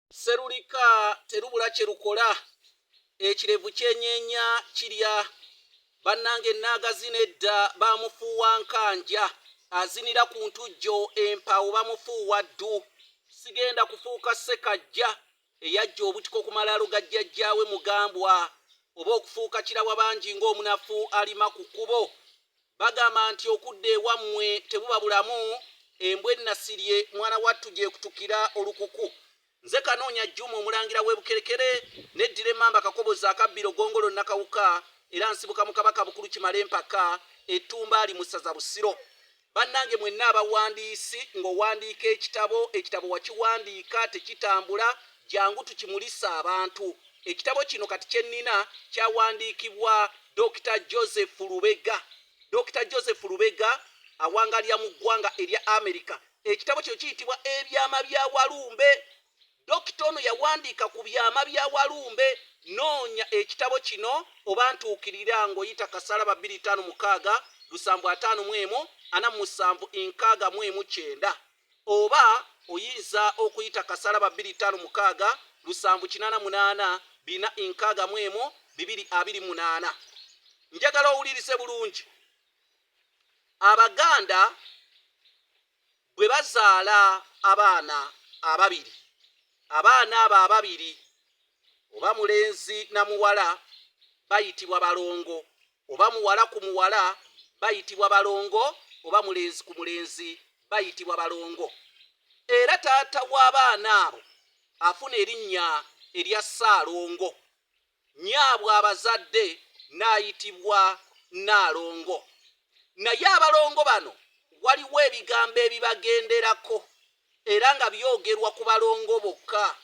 Serulika terubula kyerukola ekirevu kyenyenya kirya bannange naagazina edda bamufuuwa nkanja azinira ku ntujjo empawu bamufuuwa ddu sigenda kufuuka ssekajja eyajja obutiko ku malaalo ga jjajjaawe mugambwa oba okufuuka kirawa bangi ng'omunafu alima ku kkubo bagamba nti okudda ewammwe tebuba bulamu embwa ennasirye mwana wattu gyekutukira olukuku nze Kanoonya Juma omulangira w'Ebukerekere neddira emmamba Kakobozi akabbiro Gongolo Nakawuka era nsibuka mu Kabaka Bukulu Kimale Mpaka Ettumba ali mu ssaza Busiro. Bannange mwenna abawandiisi ng'owandiika ekitabo wakiwandiika tekitambula jangu tukimulisa abantu. Ekitabo kino kati kyennina kyawandiikibwa Dr. Joseph Lubega. Dr. Joseph Lubega awangalya mu ggwanga erya Amerika. Ekitabo kyo kiyitibwa Ebyama bya Walumbe. Dokita ono yawandiika ku byama bya Walumbe. Noonya ekitabo kino oba ntuukirira ng'oyita Kasalaba 256 751 47 oba oyinza okuyita Kasalaba 256 788 461 228. Njagala owulirize bulungi. Abaganda bwe bazaala abaana ababiri, abaana abo ababiri oba mulenzi na muwala bayitibwa balongo, oba muwala ku muwala bayitibwa balongo, oba mulenzi ku mulenzi bayitibwa balongo. Era taata w'abaana abo afuna erinnya erya Ssaalongo, nnyabwe abazadde n'ayitibwa Nnaalongo. Naye abalongo bano waliwo ebigambo ebibagenderako era nga byogerwa ku balongo bokka.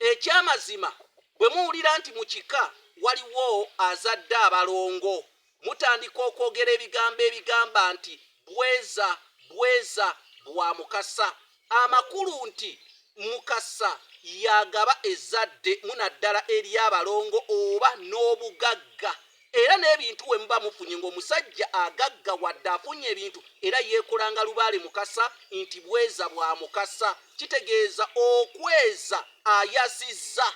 Ekyamazima bwe muwulira nti mu kika waliwo azadde abalongo mutandika okwogera ebigambo ebigamba nti bweza bweza bwa Mukasa. Amakulu nti Mukasa yagaba ezzadde munaddala ery'abalongo oba n'obugagga. Era n'ebintu we muba mufunye ng'omusajja agagga wadde afunye ebintu era yeekolanga lubaale Mukasa nti bweza bwa Mukasa. Kitegeeza okweza ayazizza.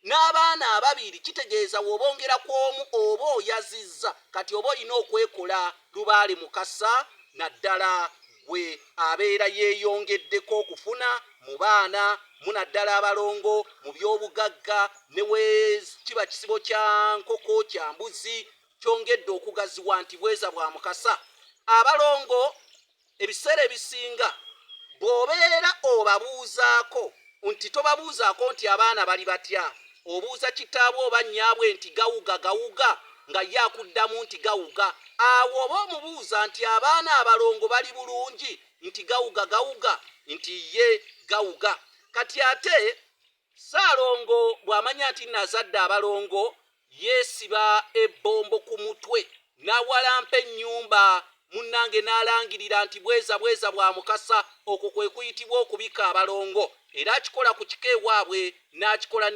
N'abaana ababiri kitegeeza w'obongera ku omu oba oyazizza kati oba olina okwekola lubaale Mukasa naddala gwe abeera yeeyongeddeko okufuna mu baana munaddala abalongo mu by'obugagga ne we kiba kisibo kya nkoko kya mbuzi kyongedde okugaziwa nti bweza bwa Mukasa. Abalongo ebiseera ebisinga bw'obeera obabuuzaako nti tobabuuzaako nti abaana bali batya, obuuza kitaabwe oba nnyabwe nti gawuga gawuga nga ye akuddamu nti gawuga. Awo oba omubuuza nti abaana abalongo bali bulungi nti gawuga gawuga nti ye gawuga. Kati ate Ssaalongo bw'amanya nti nazadde abalongo yeesiba ebbombo ku mutwe n'awalampa ennyumba munnange n'alangirira nti bweza bweza bwa Mukasa. Okwo kwe kuyitibwa okubika abalongo era akikola ku kika ewaabwe n'akikola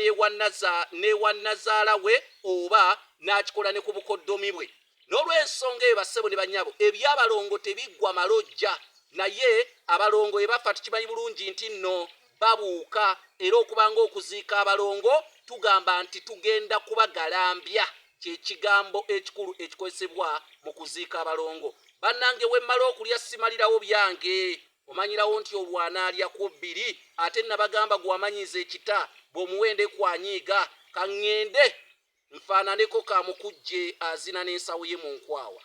n'ewannazaala we oba n'akikola ne ku bukoddomi bwe. N'olw'ensonga eyo bassebo ne bannyabo eby'abalongo tebiggwa malojja naye abalongo bye bafa tukimanyi bulungi nti nno babuuka era okubanga okuziika abalongo tugamba nti tugenda kubagalambya kye kigambo ekikulu ekikozesebwa mu kuziika abalongo. Bannange wemmala okulya simalirawo byange omanyirawo nti olwanaalya ku bbiri ate nabagamba gwamanyiza ekita bw'omuwende kwanyiiga kaŋŋende nfaananeko kamukujje azina n'ensawo ye mu nkwawa.